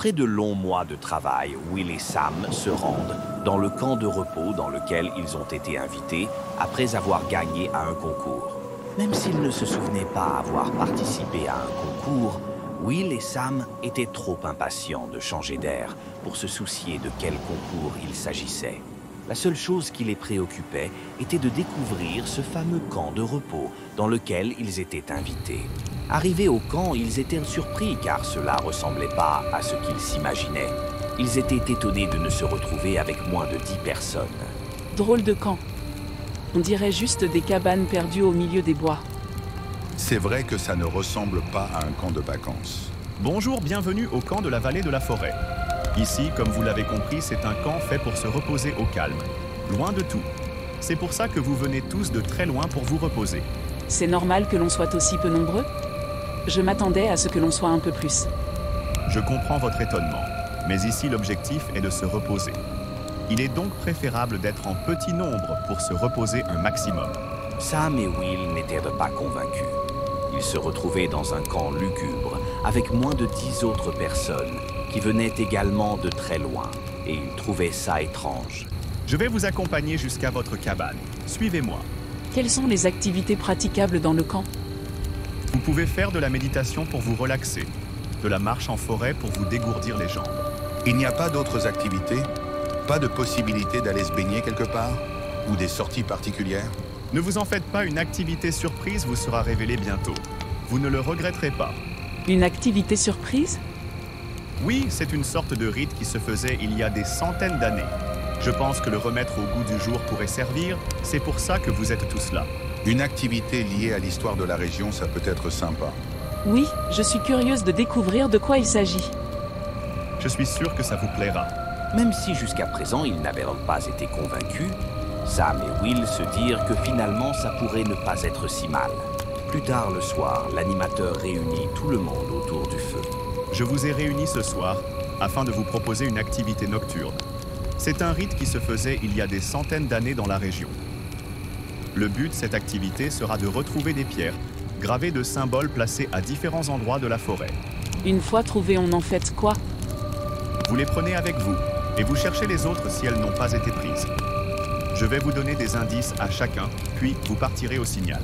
Après de longs mois de travail, Will et Sam se rendent dans le camp de repos dans lequel ils ont été invités après avoir gagné à un concours. Même s'ils ne se souvenaient pas avoir participé à un concours, Will et Sam étaient trop impatients de changer d'air pour se soucier de quel concours il s'agissait. La seule chose qui les préoccupait était de découvrir ce fameux camp de repos dans lequel ils étaient invités. Arrivés au camp, ils étaient surpris car cela ressemblait pas à ce qu'ils s'imaginaient. Ils étaient étonnés de ne se retrouver avec moins de 10 personnes. Drôle de camp. On dirait juste des cabanes perdues au milieu des bois. C'est vrai que ça ne ressemble pas à un camp de vacances. Bonjour, bienvenue au camp de la vallée de la forêt. Ici, comme vous l'avez compris, c'est un camp fait pour se reposer au calme, loin de tout. C'est pour ça que vous venez tous de très loin pour vous reposer. C'est normal que l'on soit aussi peu nombreux? Je m'attendais à ce que l'on soit un peu plus. Je comprends votre étonnement, mais ici l'objectif est de se reposer. Il est donc préférable d'être en petit nombre pour se reposer un maximum. Sam et Will n'étaient pas convaincus. Ils se retrouvaient dans un camp lugubre avec moins de 10 autres personnes qui venaient également de très loin et ils trouvaient ça étrange. Je vais vous accompagner jusqu'à votre cabane. Suivez-moi. Quelles sont les activités praticables dans le camp? Vous pouvez faire de la méditation pour vous relaxer, de la marche en forêt pour vous dégourdir les jambes. Il n'y a pas d'autres activités? Pas de possibilité d'aller se baigner quelque part? Ou des sorties particulières? Ne vous en faites pas, une activité surprise vous sera révélée bientôt. Vous ne le regretterez pas. Une activité surprise? Oui, c'est une sorte de rite qui se faisait il y a des centaines d'années. Je pense que le remettre au goût du jour pourrait servir, c'est pour ça que vous êtes tous là. Une activité liée à l'histoire de la région, ça peut être sympa. Oui, je suis curieuse de découvrir de quoi il s'agit. Je suis sûr que ça vous plaira. Même si jusqu'à présent ils n'avaient pas été convaincus, Sam et Will se dirent que finalement ça pourrait ne pas être si mal. Plus tard le soir, l'animateur réunit tout le monde autour du feu. Je vous ai réunis ce soir afin de vous proposer une activité nocturne. C'est un rite qui se faisait il y a des centaines d'années dans la région. Le but de cette activité sera de retrouver des pierres gravées de symboles placés à différents endroits de la forêt. Une fois trouvées, on en fait quoi? Vous les prenez avec vous et vous cherchez les autres si elles n'ont pas été prises. Je vais vous donner des indices à chacun, puis vous partirez au signal.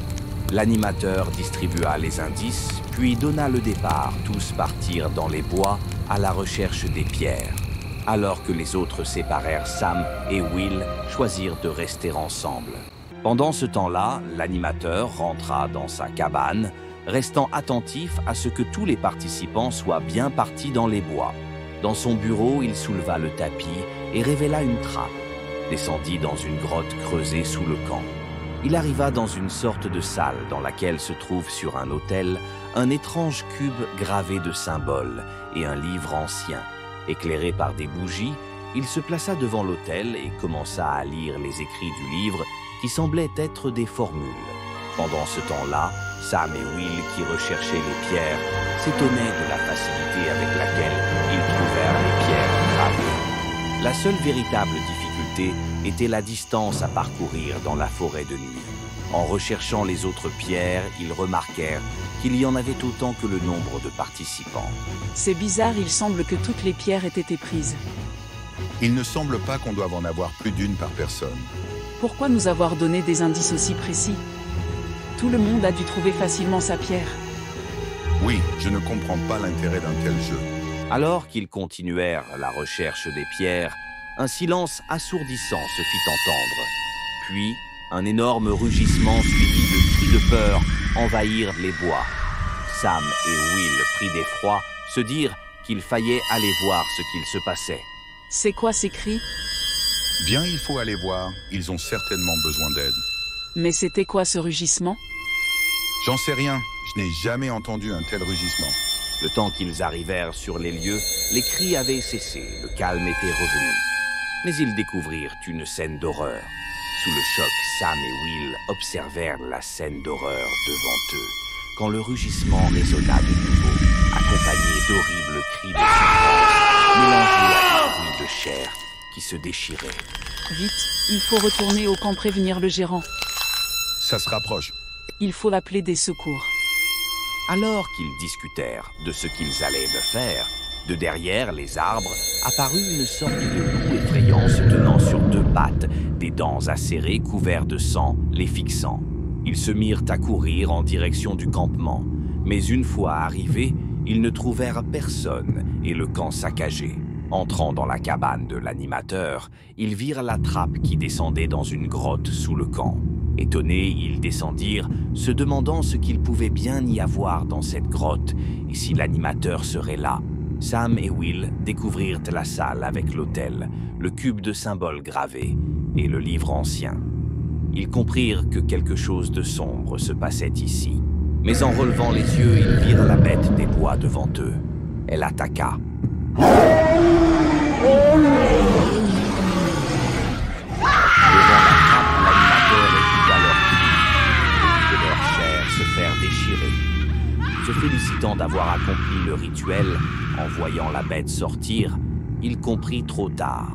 L'animateur distribua les indices, puis donna le départ. Tous partirent dans les bois à la recherche des pierres. Alors que les autres séparèrent, Sam et Will choisirent de rester ensemble. Pendant ce temps-là, l'animateur rentra dans sa cabane, restant attentif à ce que tous les participants soient bien partis dans les bois. Dans son bureau, il souleva le tapis et révéla une trappe, descendit dans une grotte creusée sous le camp. Il arriva dans une sorte de salle dans laquelle se trouve sur un autel un étrange cube gravé de symboles et un livre ancien. Éclairé par des bougies, il se plaça devant l'autel et commença à lire les écrits du livre qui semblaient être des formules. Pendant ce temps-là, Sam et Will, qui recherchaient les pierres, s'étonnaient de la facilité avec laquelle ils trouvèrent les pierres gravées. La seule véritable difficulté était la distance à parcourir dans la forêt de nuit. En recherchant les autres pierres, ils remarquèrent qu'il y en avait autant que le nombre de participants. C'est bizarre, il semble que toutes les pierres aient été prises. Il ne semble pas qu'on doive en avoir plus d'une par personne. Pourquoi nous avoir donné des indices aussi précis? Tout le monde a dû trouver facilement sa pierre. Oui, je ne comprends pas l'intérêt d'un tel jeu. Alors qu'ils continuèrent la recherche des pierres, un silence assourdissant se fit entendre. Puis, un énorme rugissement suivi de cris de peur envahirent les bois. Sam et Will, pris d'effroi, se dirent qu'il fallait aller voir ce qu'il se passait. C'est quoi ces cris? Bien, il faut aller voir. Ils ont certainement besoin d'aide. Mais c'était quoi ce rugissement? J'en sais rien. Je n'ai jamais entendu un tel rugissement. Le temps qu'ils arrivèrent sur les lieux, les cris avaient cessé, le calme était revenu. Mais ils découvrirent une scène d'horreur. Sous le choc, Sam et Will observèrent la scène d'horreur devant eux, quand le rugissement résonna de nouveau, accompagné d'horribles cris de souffrance, mélangés à des bruits de chair qui se déchiraient. Vite, il faut retourner au camp prévenir le gérant. Ça se rapproche. Il faut appeler des secours. Alors qu'ils discutèrent de ce qu'ils allaient de faire, De derrière les arbres apparut une sorte de loup effrayant se tenant sur deux pattes, des dents acérées couverts de sang, les fixant. Ils se mirent à courir en direction du campement, mais une fois arrivés, ils ne trouvèrent personne et le camp saccagé. Entrant dans la cabane de l'animateur, ils virent la trappe qui descendait dans une grotte sous le camp. Étonnés, ils descendirent, se demandant ce qu'il pouvait bien y avoir dans cette grotte et si l'animateur serait là. Sam et Will découvrirent la salle avec l'autel, le cube de symboles gravés et le livre ancien. Ils comprirent que quelque chose de sombre se passait ici. Mais en relevant les yeux, ils virent la bête des bois devant eux. Elle attaqua. De leur chair se faire déchirer. Se félicitant d'avoir accompli le rituel, en voyant la bête sortir, il comprit trop tard.